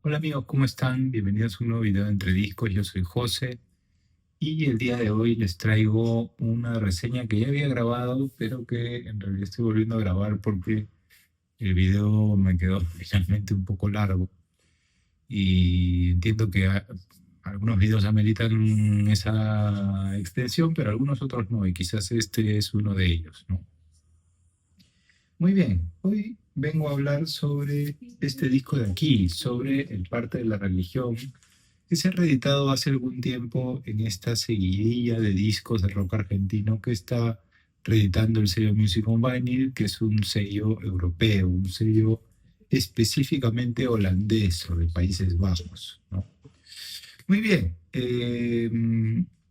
Hola amigos, ¿cómo están? Bienvenidos a un nuevo video de Entre Discos. Yo soy José y el día de hoy les traigo una reseña que ya había grabado, pero que en realidad estoy volviendo a grabar porque el video me quedó finalmente un poco largo y entiendo que algunos videos ameritan esa extensión, pero algunos otros no, y quizás este es uno de ellos, ¿no? Muy bien, hoy vengo a hablar sobre este disco de aquí, sobre el parte de la religión que se ha reeditado hace algún tiempo en esta seguidilla de discos de rock argentino que está reeditando el sello Music on Vinyl, que es un sello europeo, un sello específicamente holandés o de Países Bajos, ¿no? Muy bien,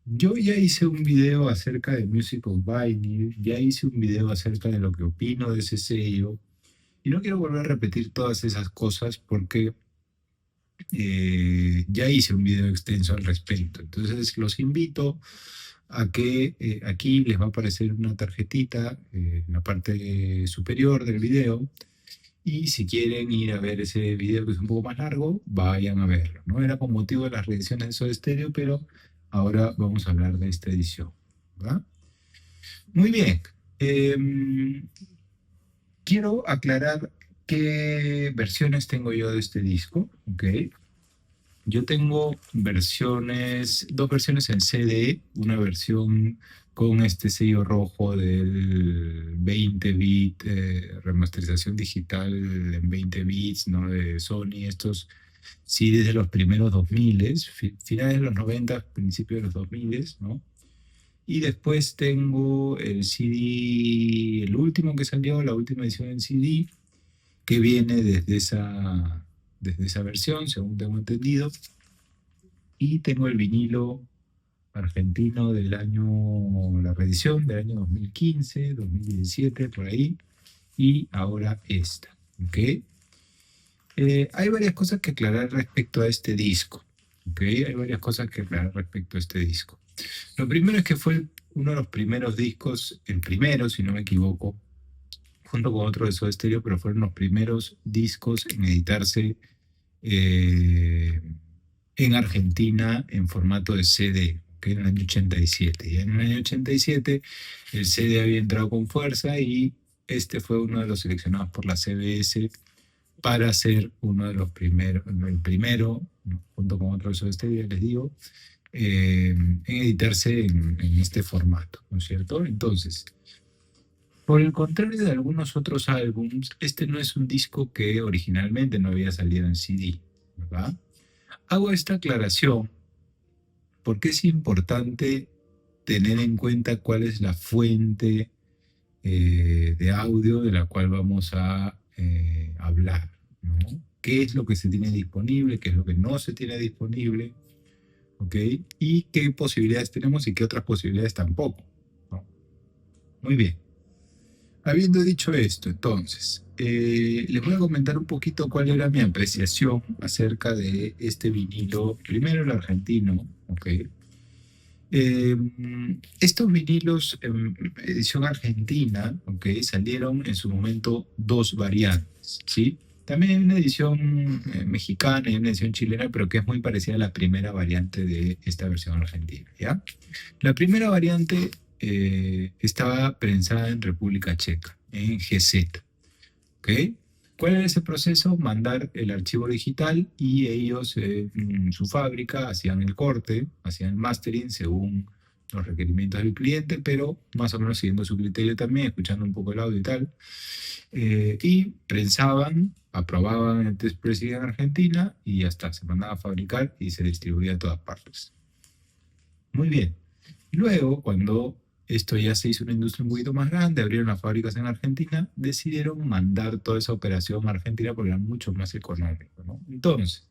yo ya hice un video acerca de Music on Vinyl, ya hice un video acerca de lo que opino de ese sello, y no quiero volver a repetir todas esas cosas porque ya hice un video extenso al respecto. Entonces los invito a que aquí les va a aparecer una tarjetita en la parte superior del video y si quieren ir a ver ese video que es un poco más largo, vayan a verlo, ¿no? Era con motivo de las reediciones de Soda Stereo, pero ahora vamos a hablar de esta edición, ¿verdad? Muy bien. Quiero aclarar qué versiones tengo yo de este disco, ¿ok? Yo tengo versiones, dos versiones en CD, una versión con este sello rojo del 20 bit, remasterización digital en 20 bits, ¿no? De Sony, estos CDs de los primeros 2000, finales de los 90, principios de los 2000, ¿no? Y después tengo el CD, el último que salió, la última edición en CD, que viene desde esa versión, según tengo entendido. Y tengo el vinilo argentino del año, la reedición del año 2015, 2017, por ahí, y ahora esta. ¿Ok? Hay varias cosas que aclarar respecto a este disco. ¿Ok? Hay varias cosas que aclarar respecto a este disco. Lo primero es que fue uno de los primeros discos, el primero, si no me equivoco, junto con otro de Soda Stereo, pero fueron los primeros discos en editarse eh, en Argentina en formato de CD, que en el año 87. Y en el año 87 el CD había entrado con fuerza y este fue uno de los seleccionados por la CBS para ser uno de los primeros, el primero, junto con otros de Soda les digo, en editarse en este formato, ¿no es cierto? Entonces, por el contrario de algunos otros álbums, este no es un disco que originalmente no había salido en CD, ¿verdad? Hago esta aclaración porque es importante tener en cuenta cuál es la fuente de audio de la cual vamos a hablar, ¿no? ¿Qué es lo que se tiene disponible? ¿Qué es lo que no se tiene disponible? ¿Ok? Y qué posibilidades tenemos y qué otras posibilidades tampoco, ¿no? Muy bien. Habiendo dicho esto, entonces, les voy a comentar un poquito cuál era mi apreciación acerca de este vinilo, primero el argentino, ¿ok? Eh, Estos vinilos en edición argentina, ¿ok? Salieron en su momento dos variantes, ¿sí? También hay una edición mexicana y una edición chilena, pero que es muy parecida a la primera variante de esta versión argentina, ¿ya? La primera variante estaba prensada en República Checa, en GZ. ¿Ok? ¿Cuál era ese proceso? Mandar el archivo digital y ellos en su fábrica hacían el corte, hacían el mastering según los requerimientos del cliente, pero más o menos siguiendo su criterio también, escuchando un poco el audio y tal. Y prensaban, aprobaban el test pressing en Argentina y ya está, se mandaba a fabricar y se distribuía a todas partes. Muy bien. Luego, cuando esto ya se hizo una industria un poquito más grande, abrieron las fábricas en Argentina, decidieron mandar toda esa operación a Argentina porque era mucho más económico, ¿no? Entonces,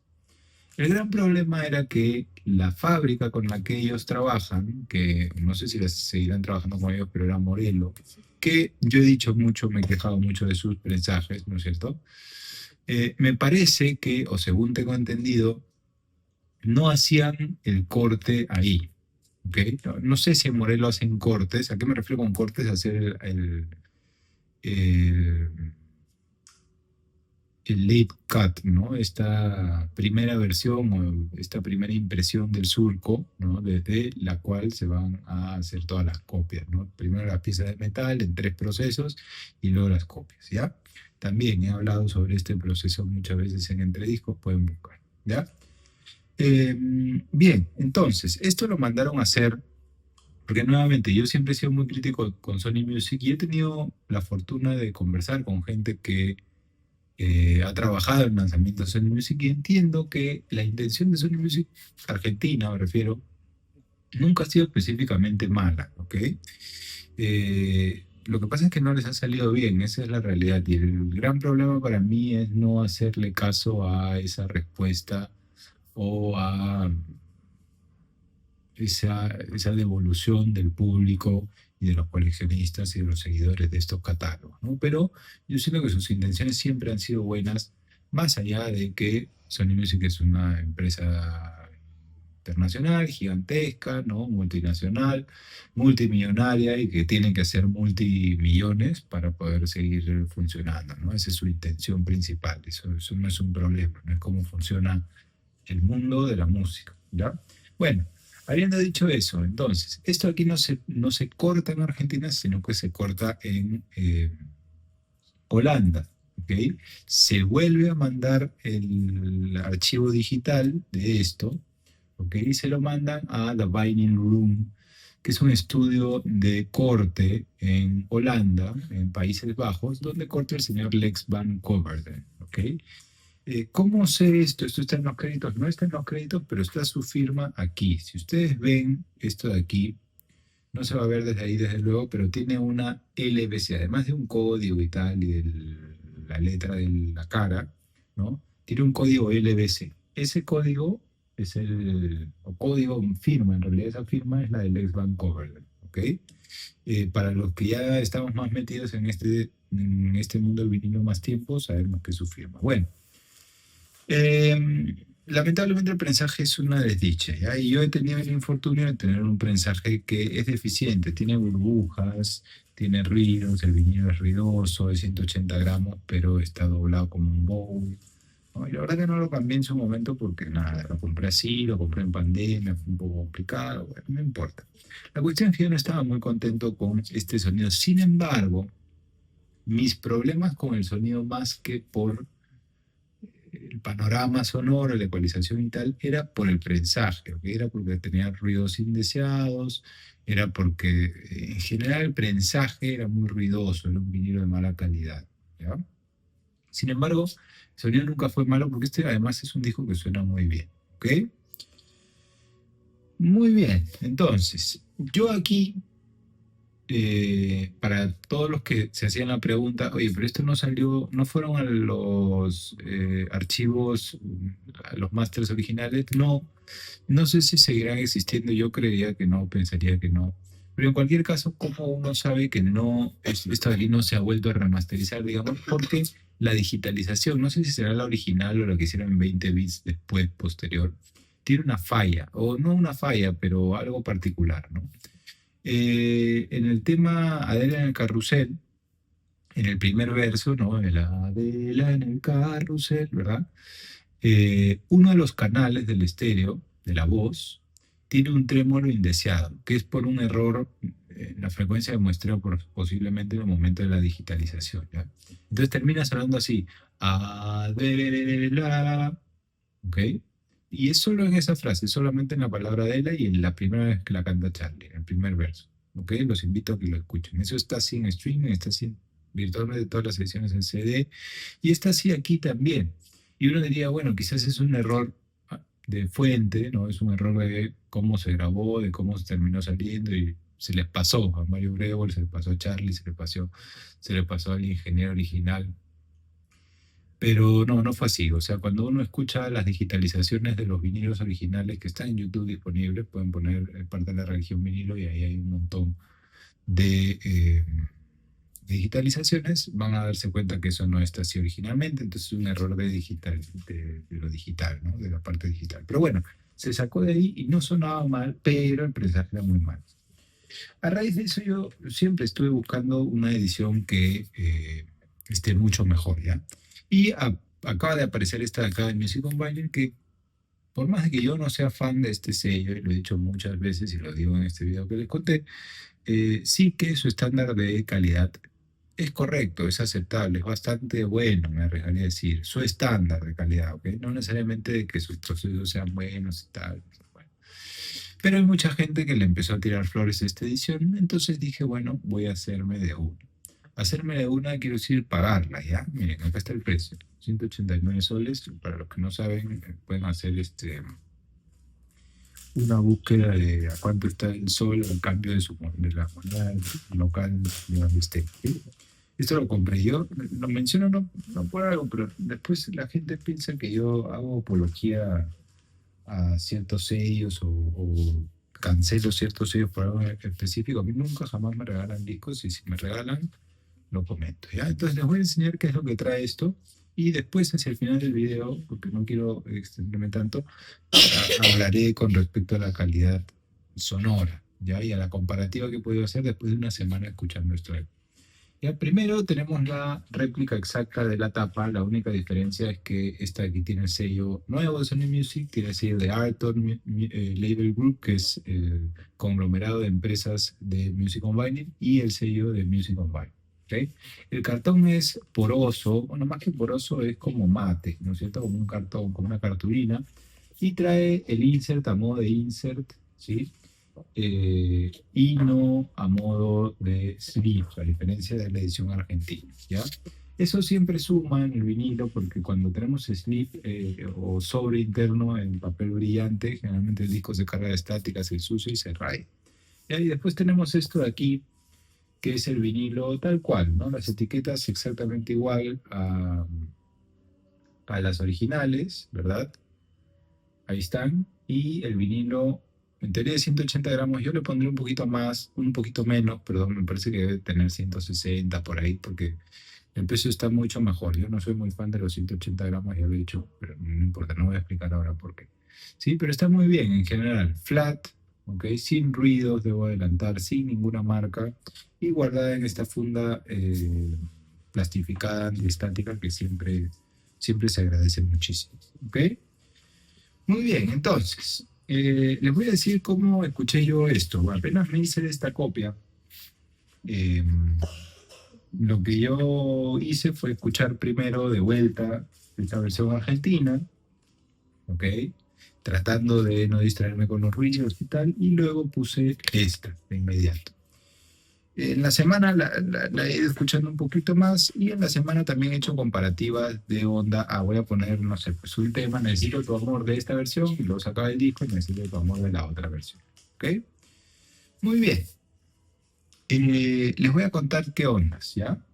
el gran problema era que la fábrica con la que ellos trabajan, que no sé si las seguirán trabajando con ellos, pero era Morelo, que yo he dicho mucho, me he quejado mucho de sus prensajes, ¿no es cierto? Me parece que, o según tengo entendido, no hacían el corte ahí. ¿Ok? No sé si en Morelos hacen cortes. ¿A qué me refiero con cortes? Hacer el, el late cut, ¿no? Esta primera versión o esta primera impresión del surco, ¿no? Desde la cual se van a hacer todas las copias, ¿no? Primero las piezas de metal en 3 procesos y luego las copias, ¿ya? También he hablado sobre este proceso muchas veces en Entrediscos, pueden buscar, ¿ya? Eh, Bien, entonces, esto lo mandaron a hacer, porque nuevamente yo siempre he sido muy crítico con Sony Music y he tenido la fortuna de conversar con gente que ha trabajado en lanzamientos de Sony Music y entiendo que la intención de Sony Music Argentina, me refiero, nunca ha sido específicamente mala, ¿ok? Lo que pasa es que no les ha salido bien, esa es la realidad. Y el gran problema para mí es no hacerle caso a esa respuesta o a esa devolución del público y de los coleccionistas y de los seguidores de estos catálogos, ¿no? Pero yo siento que sus intenciones siempre han sido buenas, más allá de que Sony Music es una empresa internacional, gigantesca, ¿no? Multinacional, multimillonaria y que tiene que hacer multimillones para poder seguir funcionando, ¿no? Esa es su intención principal, eso no es un problema, no es cómo funciona el mundo de la música, ¿ya? Bueno, habiendo dicho eso, entonces, esto aquí no se corta en Argentina, sino que se corta en Holanda, ¿ok? Se vuelve a mandar el archivo digital de esto, ¿ok? Y se lo mandan a The Binding Room, que es un estudio de corte en Holanda, en Países Bajos, donde corta el señor Lex Van Coverdale, ¿ok? ¿Cómo sé esto? Esto está en los créditos, no está en los créditos, pero está su firma aquí. Si ustedes ven esto de aquí, no se va a ver desde ahí, desde luego, pero tiene una LBC, además de un código y tal, y de la letra de la cara, ¿no? Tiene un código LBC. Ese código es o código firma, en realidad esa firma es la del ex Vancouver, ¿ok? Para los que ya estamos más metidos en este mundo del vinilo más tiempo, sabemos que es su firma. Bueno. Lamentablemente el prensaje es una desdicha, ¿ya? Y yo he tenido el infortunio de tener un prensaje que es deficiente, tiene burbujas, tiene ruidos, el vinilo es ruidoso, es 180 gramos, pero está doblado como un bowl, ¿no? Y la verdad que no lo cambié en su momento porque nada, lo compré así, lo compré en pandemia, fue un poco complicado, bueno, no importa. La cuestión es que yo no estaba muy contento con este sonido. Sin embargo, mis problemas con el sonido más que por el panorama sonoro, la ecualización y tal, era por el prensaje, ¿ok? Era porque tenía ruidos indeseados, era porque en general el prensaje era muy ruidoso, era un vinilo de mala calidad, ¿ya? Sin embargo, el sonido nunca fue malo porque este además es un disco que suena muy bien, ¿ok? Muy bien, entonces, yo aquí para todos los que se hacían la pregunta, oye, pero esto no salió, no fueron a los archivos, a los masters originales, no, no sé si seguirán existiendo, yo creería que no, pensaría que no. Pero en cualquier caso, ¿cómo uno sabe que no, esto de aquí no se ha vuelto a remasterizar, digamos? Porque la digitalización, no sé si será la original o la que hicieron en 20 bits después, posterior, tiene una falla, o no una falla, pero algo particular, ¿no? En el tema Adela en el carrusel, en el primer verso, ¿no? El Adela en el carrusel, ¿verdad? Uno de los canales del estéreo, de la voz, tiene un trémolo indeseado, que es por un error en la frecuencia de muestreo, posiblemente en el momento de la digitalización, ¿ya? Entonces termina sonando así, Adela, ¿ok? Y es solo en esa frase, solamente en la palabra Adela y en la primera vez que la canta Charlie, en el primer verso. ¿Ok? Los invito a que lo escuchen. Eso está así en streaming, está así virtualmente todas las ediciones en CD y está así aquí también. Y uno diría, bueno, quizás es un error de fuente, ¿no? Es un error de cómo se grabó, de cómo se terminó saliendo y se les pasó a Mario Grevol, se les pasó a Charlie, se le pasó al ingeniero original, pero no, no fue así. O sea, cuando uno escucha las digitalizaciones de los vinilos originales que están en YouTube disponibles, pueden poner parte de la religión vinilo y ahí hay un montón de digitalizaciones, van a darse cuenta que eso no está así originalmente, entonces es un error de lo digital, ¿no? De la parte digital. Pero bueno, se sacó de ahí y no sonaba mal, pero el prensaje era muy mal. A raíz de eso yo siempre estuve buscando una edición que esté mucho mejor, ¿ya? Y acaba de aparecer esta de acá de Music Online, que por más de que yo no sea fan de este sello, y lo he dicho muchas veces y lo digo en este video que les conté, sí que su estándar de calidad es correcto, es aceptable, es bastante bueno, me arriesgaría a decir, su estándar de calidad, ¿ok? No necesariamente de que sus procesos sean buenos y tal. Bueno. Pero hay mucha gente que le empezó a tirar flores a esta edición, entonces dije, bueno, voy a hacerme de una. Hacerme de una quiero decir pagarla, ¿ya? Miren, acá está el precio, 189 soles. Para los que no saben, pueden hacer una búsqueda de a cuánto está el sol al cambio de la moneda local de donde esté. ¿Sí? Esto lo compré yo, lo menciono no por algo, pero después la gente piensa que yo hago apología a ciertos sellos o cancelo ciertos sellos por algo específico. A mí nunca jamás me regalan discos y si me regalan, lo comento. ¿Ya? Entonces les voy a enseñar qué es lo que trae esto y después hacia el final del video, porque no quiero extenderme tanto, hablaré con respecto a la calidad sonora, ¿ya? Y a la comparativa que he podido hacer después de una semana escuchando esto. Ya, primero tenemos la réplica exacta de la tapa. La única diferencia es que esta aquí tiene el sello nuevo de Sony Music, tiene el sello de Arton Label Group, que es el conglomerado de empresas de Music on Vinyl, y el sello de Music on Vinyl. ¿Okay? El cartón es poroso, bueno, más que poroso es como mate, ¿no es cierto? Como un cartón, como una cartulina, y trae el insert a modo de insert, ¿sí? Y no a modo de sleeve, a diferencia de la edición argentina, ¿ya? Eso siempre suma en el vinilo porque cuando tenemos sleeve o sobre interno en papel brillante, generalmente el disco se carga de estática, se ensucia y se raya. ¿Ya? Y después tenemos esto de aquí, que es el vinilo tal cual, ¿no? Las etiquetas exactamente igual a las originales, ¿verdad? Ahí están. Y el vinilo, en teoría de 180 gramos, yo le pondré un poquito más, un poquito menos, perdón, me parece que debe tener 160 por ahí, porque el precio está mucho mejor. Yo no soy muy fan de los 180 gramos, ya lo he dicho, pero no importa, no voy a explicar ahora por qué. Sí, pero está muy bien en general. Flat, ¿ok? Sin ruidos, debo adelantar, sin ninguna marca, y guardada en esta funda plastificada, antiestática, que siempre se agradece muchísimo. ¿Ok? Muy bien, entonces, les voy a decir cómo escuché yo esto. Bueno, apenas me hice esta copia, eh, lo que yo hice fue escuchar primero de vuelta esta versión argentina, ¿ok? Tratando de no distraerme con los ruidos y tal, y luego puse esta de inmediato. En la semana la he ido escuchando un poquito más y en la semana también he hecho comparativas de onda. Voy a poner, no sé, pues un tema, necesito tu amor de esta versión y luego sacaba el disco y necesito tu amor de la otra versión. ¿Ok? Muy bien. Les voy a contar qué ondas, ¿ya?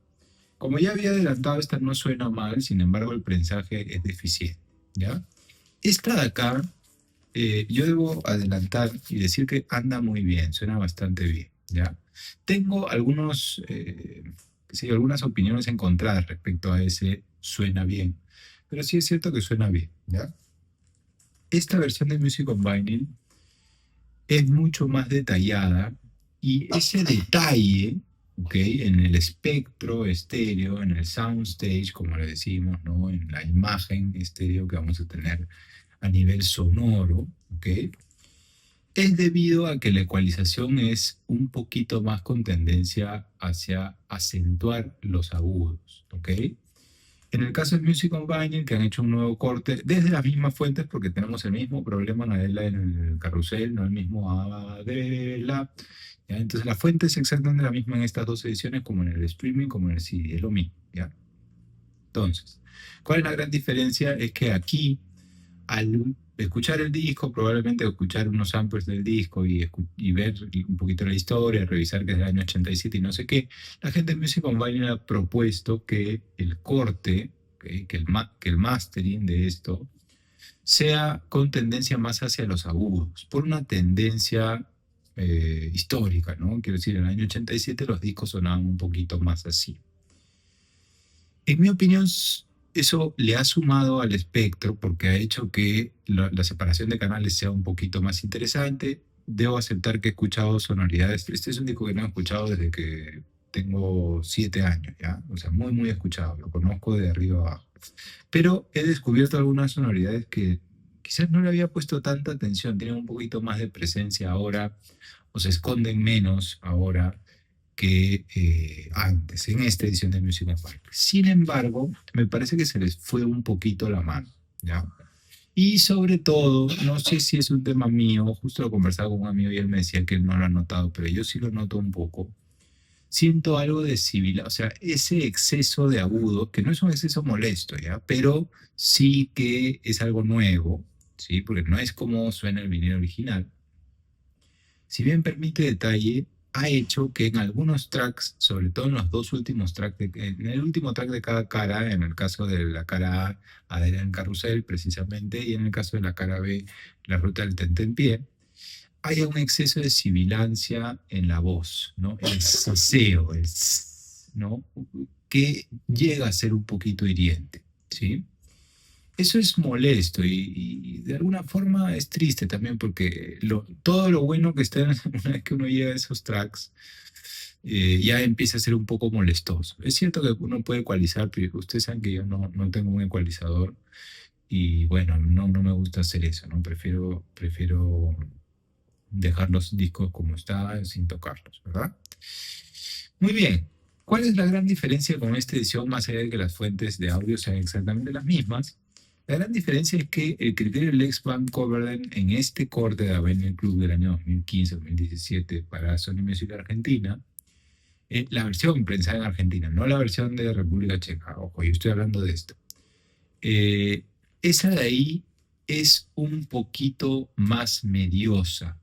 Como ya había adelantado, esta no suena mal, sin embargo el prensaje es deficiente, ¿ya? Esta de acá, yo debo adelantar y decir que anda muy bien, suena bastante bien, ¿ya? Tengo sí, algunas opiniones encontradas respecto a ese suena bien, pero sí es cierto que suena bien, ¿ya? Esta versión de Music on Vinyl es mucho más detallada y ese detalle, ¿ok? En el espectro estéreo, en el soundstage, como le decimos, ¿no? En la imagen estéreo que vamos a tener a nivel sonoro, ¿ok? Es debido a que la ecualización es un poquito más con tendencia hacia acentuar los agudos, ¿ok? En el caso de Music on Vinyl, que han hecho un nuevo corte desde las mismas fuentes, porque tenemos el mismo problema, Nadella, en el carrusel, no el mismo Adela. ¿Ya? Entonces la fuente es exactamente la misma en estas dos ediciones, como en el streaming, como en el CD, es lo mismo, ¿ya? Entonces, ¿cuál es la gran diferencia? Es que aquí al escuchar el disco, probablemente escuchar unos samples del disco y ver un poquito la historia, revisar que es del año 87 y no sé qué, la gente de Music on Vinyl ha propuesto que el corte, que el mastering de esto, sea con tendencia más hacia los agudos, por una tendencia histórica, ¿no? Quiero decir, en el año 87 los discos sonaban un poquito más así. En mi opinión, eso le ha sumado al espectro porque ha hecho que la separación de canales sea un poquito más interesante. Debo aceptar que he escuchado sonoridades. Este es un disco que no he escuchado tengo 7 años, ¿ya? O sea, muy, muy escuchado, lo conozco de arriba abajo. Pero he descubierto algunas sonoridades que quizás no le había puesto tanta atención, tienen un poquito más de presencia ahora, o se esconden menos ahora que antes, en esta edición de Music on Fire. Sin embargo, me parece que se les fue un poquito la mano, ¿ya? Y sobre todo, no sé si es un tema mío, justo lo conversaba con un amigo y él me decía que él no lo ha notado, pero yo sí lo noto un poco. Siento algo de civil, o sea, ese exceso de agudo, que no es un exceso molesto, ¿ya? Pero sí que es algo nuevo, ¿sí? Porque no es como suena el vinilo original. Si bien permite detalle, ha hecho que en algunos tracks, sobre todo en los dos últimos tracks, en el último track de cada cara, en el caso de la cara A, Adrián Carrusel, precisamente, y en el caso de la cara B, La Ruta del Tentempié, haya un exceso de sibilancia en la voz, ¿no? El seseo, ¿no? Que llega a ser un poquito hiriente, ¿sí? Eso es molesto y de alguna forma es triste también porque todo lo bueno que está una vez que uno llega a esos tracks ya empieza a ser un poco molestoso. Es cierto que uno puede ecualizar, pero ustedes saben que yo no tengo un ecualizador y bueno, no me gusta hacer eso, ¿no? Prefiero dejar los discos como están sin tocarlos, ¿verdad? Muy bien. ¿Cuál es la gran diferencia con esta edición, más allá de que las fuentes de audio sean exactamente las mismas? La gran diferencia es que el criterio Lex Van Coverdale en este corte de Avenue Club del año 2015-2017 para Sony Music Argentina, la versión prensada en Argentina, no la versión de República Checa, ojo, yo estoy hablando de esto. Eh, esa de ahí es un poquito más mediosa,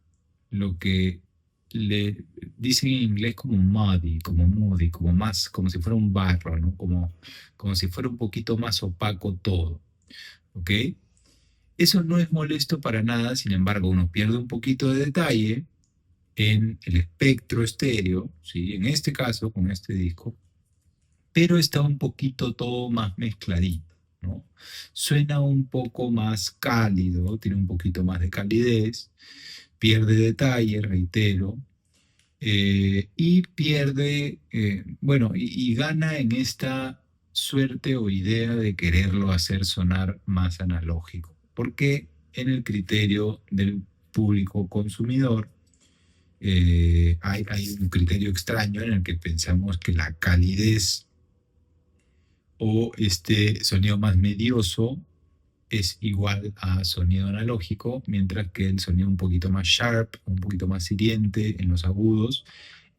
lo que le dicen en inglés como muddy, como más, como si fuera un barro, ¿no? Como si fuera un poquito más opaco todo, ¿ok? Eso no es molesto para nada, sin embargo, uno pierde un poquito de detalle en el espectro estéreo, ¿sí? En este caso, con este disco, pero está un poquito todo más mezcladito, ¿no? Suena un poco más cálido, tiene un poquito más de calidez, pierde detalle, reitero, y pierde, bueno, y gana en esta suerte o idea de quererlo hacer sonar más analógico, porque en el criterio del público consumidor hay un criterio extraño en el que pensamos que la calidez o este sonido más medioso es igual a sonido analógico, mientras que el sonido un poquito más sharp, un poquito más hiriente en los agudos,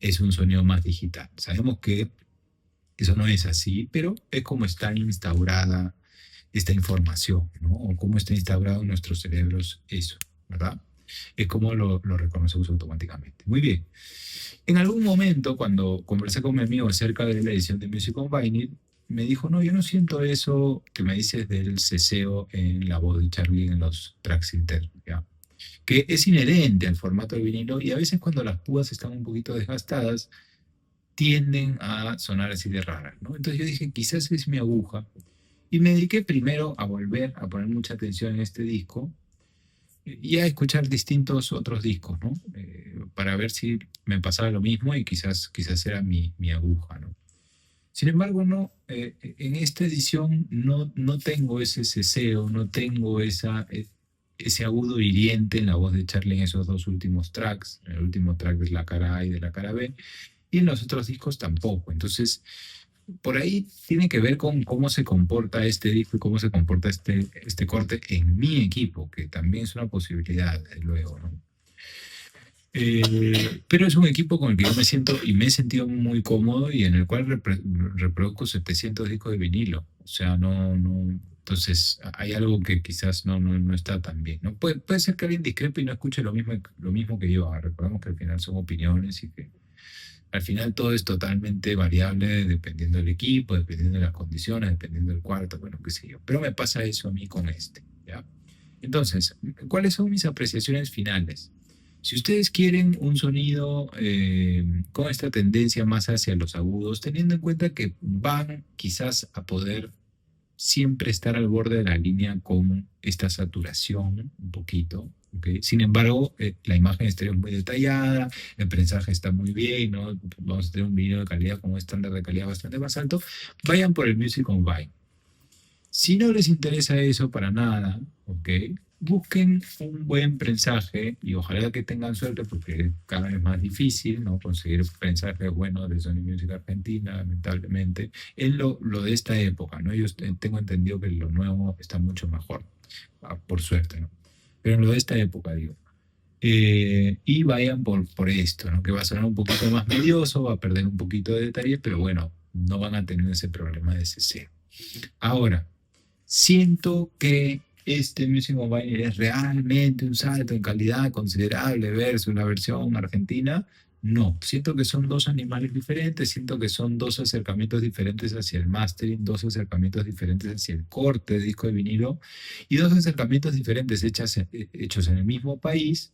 es un sonido más digital. Sabemos que eso no es así, pero es como está instaurada esta información, ¿no? O cómo está instaurado en nuestros cerebros eso, ¿verdad? Es como lo reconocemos automáticamente. Muy bien. En algún momento, cuando conversé con mi amigo acerca de la edición de Music on Vinyl, me dijo, no, yo no siento eso que me dices del ceseo en la voz de Charlie en los tracks internos, ¿ya? Que es inherente al formato de vinilo y a veces cuando las púas están un poquito desgastadas, tienden a sonar así de raras, ¿no? Entonces yo dije, quizás es mi aguja. Y me dediqué primero a volver a poner mucha atención en este disco y a escuchar distintos otros discos, ¿no? Para ver si me pasaba lo mismo y quizás era mi aguja, ¿no? Sin embargo, no, en esta edición no tengo ese ceseo, no tengo ese agudo hiriente en la voz de Charlie en esos dos últimos tracks, en el último track de la cara A y de la cara B, y en los otros discos tampoco. Entonces, por ahí tiene que ver con cómo se comporta este disco y cómo se comporta este corte en mi equipo, que también es una posibilidad, luego, ¿no? Pero es un equipo con el que yo me siento y me he sentido muy cómodo y en el cual reproduzco 700 discos de vinilo. O sea, entonces hay algo que quizás no está tan bien, ¿no? Puede ser que alguien discrepe y no escuche lo mismo que yo. Recordemos que al final son opiniones y que al final todo es totalmente variable dependiendo del equipo, dependiendo de las condiciones, dependiendo del cuarto, bueno, qué sé yo. Pero me pasa eso a mí con este, ¿ya? Entonces, ¿cuáles son mis apreciaciones finales? Si ustedes quieren un sonido con esta tendencia más hacia los agudos, teniendo en cuenta que van quizás a poder siempre estar al borde de la línea con esta saturación un poquito. ¿Ok? Sin embargo, la imagen exterior es muy detallada, el prensaje está muy bien, ¿no? Vamos a tener un vinilo de calidad con un estándar de calidad bastante más alto. Vayan por el Music Online. Si no les interesa eso para nada, ¿ok? Busquen un buen prensaje y ojalá que tengan suerte porque cada vez es más difícil, ¿no? Conseguir prensajes buenos de Sony Music Argentina, lamentablemente, en lo de esta época, ¿no? Yo tengo entendido que lo nuevo está mucho mejor, por suerte, ¿no? Pero en lo de esta época, digo. Y vayan por esto, ¿no? Que va a sonar un poquito más medioso, va a perder un poquito de detalle, pero bueno, no van a tener ese problema de CC. Ahora, siento que este Music of Vinyl es realmente un salto en calidad considerable versus la versión argentina. No, siento que son dos animales diferentes, siento que son dos acercamientos diferentes hacia el mastering, dos acercamientos diferentes hacia el corte de disco de vinilo y dos acercamientos diferentes hechos en el mismo país,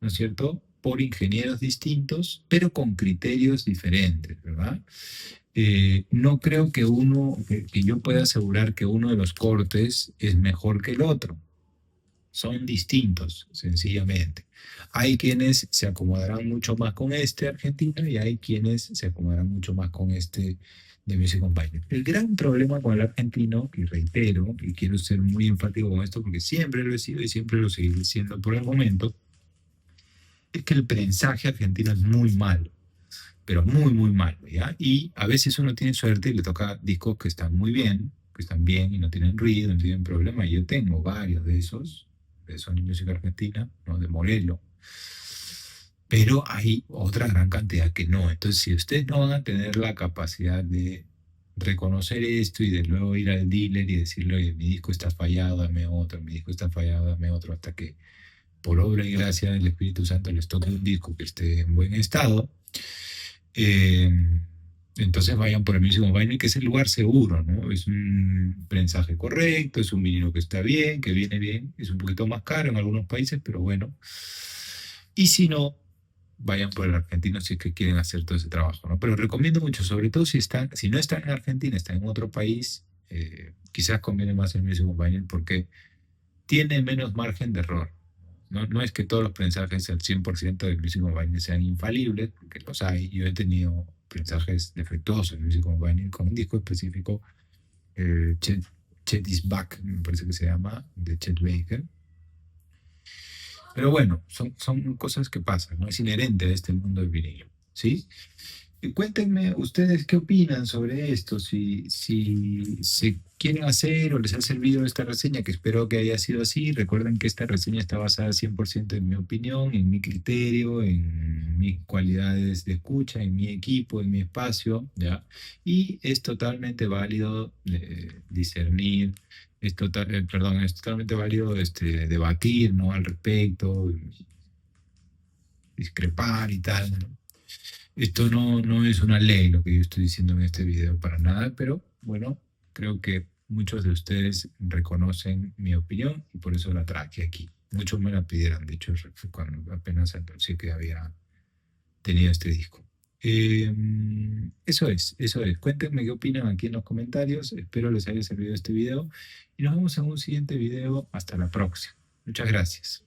¿no es cierto? Por ingenieros distintos, pero con criterios diferentes, ¿verdad? No creo que yo pueda asegurar que uno de los cortes es mejor que el otro. Son distintos, sencillamente. Hay quienes se acomodarán mucho más con este argentino y hay quienes se acomodarán mucho más con este de Music Company. El gran problema con el argentino, y reitero, y quiero ser muy enfático con esto porque siempre lo he sido y siempre lo seguiré siendo por el momento, es que el prensaje argentino es muy malo, pero muy, muy malo, ¿ya? Y a veces uno tiene suerte y le toca discos que están bien y no tienen ruido, no tienen problema. Y yo tengo varios de esos, de Sony Music Argentina, ¿no? De Morelo. Pero hay otra gran cantidad que no. Entonces, si ustedes no van a tener la capacidad de reconocer esto y de luego ir al dealer y decirle, oye, mi disco está fallado, dame otro, mi disco está fallado, dame otro, hasta que por obra y gracia del Espíritu Santo les toque un disco que esté en buen estado, eh, entonces vayan por el mismo vinyl, que es el lugar seguro, ¿no? Es un prensaje correcto, es un vinilo que está bien, que viene bien, es un poquito más caro en algunos países, pero bueno. Y si no, vayan por el argentino si es que quieren hacer todo ese trabajo, ¿no? Pero recomiendo mucho, sobre todo si no están en Argentina, están en otro país, quizás conviene más el mismo vinyl porque tiene menos margen de error. No, no es que todos los prensajes al 100% del Music Vinyl sean infalibles, porque los hay. Yo he tenido prensajes defectuosos en Music Vinyl con un disco específico, Chet, Chet is Back, me parece que se llama, de Chet Baker. Pero bueno, son cosas que pasan, ¿no? Es inherente a este mundo del vinilo, ¿sí? Y cuéntenme ustedes qué opinan sobre esto, si se quieren hacer o les ha servido esta reseña, que espero que haya sido así. Recuerden que esta reseña está basada 100% en mi opinión, en mi criterio, en mis cualidades de escucha, en mi equipo, en mi espacio, ¿ya? Y es totalmente válido discernir, perdón, es totalmente válido debatir, ¿no? Al respecto, discrepar y tal, ¿no? Esto no es una ley lo que yo estoy diciendo en este video para nada, pero bueno, creo que muchos de ustedes reconocen mi opinión y por eso la traje aquí. Muchos me la pidieron, de hecho, cuando apenas anuncié que había tenido este disco. Eso es, eso es. Cuéntenme qué opinan aquí en los comentarios. Espero les haya servido este video y nos vemos en un siguiente video. Hasta la próxima. Muchas gracias.